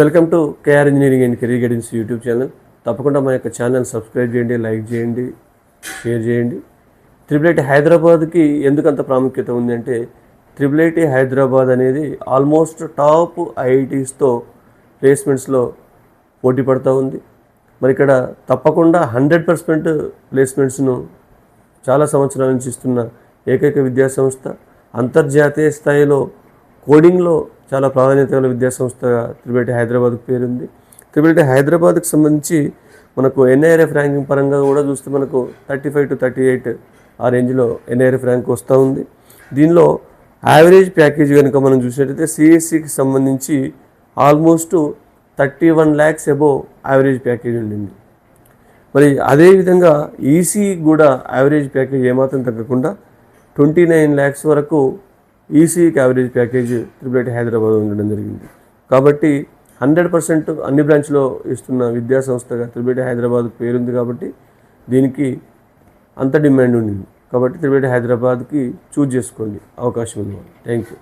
Welcome to KR engineering and career guidance YouTube channel. తప్పకుండా మా యొక్క ఛానల్ సబ్స్క్రైబ్ చేయండి, లైక్ చేయండి, షేర్ చేయండి. IIIT హైదరాబాద్కి ఎందుకు అంత ప్రాముఖ్యత ఉంది అంటే, IIIT హైదరాబాద్ అనేది ఆల్మోస్ట్ టాప్ ఐఐటీస్తో ప్లేస్మెంట్స్లో పోటీ పడుతూ ఉంది. మరి ఇక్కడ తప్పకుండా 100% ప్లేస్మెంట్స్ను చాలా సంవత్సరాల నుంచి ఇస్తున్న ఏకైక విద్యాసంస్థ. అంతర్జాతీయ స్థాయిలో కోడింగ్లో చాలా ప్రాధాన్యత గల విద్యాసంస్థగా IIIT హైదరాబాద్కు పేరుంది. IIIT హైదరాబాద్కి సంబంధించి మనకు NIRF ర్యాంకింగ్ పరంగా కూడా చూస్తే మనకు 35 to 38 ఆ రేంజ్లో NIRF ర్యాంక్ వస్తూ ఉంది. దీనిలో యావరేజ్ ప్యాకేజ్ కనుక మనం చూసినట్టయితే CSCకి సంబంధించి almost 31 lakhs above average package ఉండింది. మరి అదేవిధంగా ఈసీ కూడా యావరేజ్ ప్యాకేజ్ ఏమాత్రం తగ్గకుండా 29 lakhs వరకు ఈసీకి యావరేజ్ ప్యాకేజ్ IIIT హైదరాబాద్ ఉండడం జరిగింది. కాబట్టి 100% అన్ని బ్రాంచ్లో ఇస్తున్న విద్యాసంస్థగా IIIT హైదరాబాద్ పేరుంది. కాబట్టి దీనికి అంత డిమాండ్ ఉండింది. కాబట్టి IIIT హైదరాబాద్కి చూజ్ చేసుకోండి, అవకాశం ఉంది. Thank you.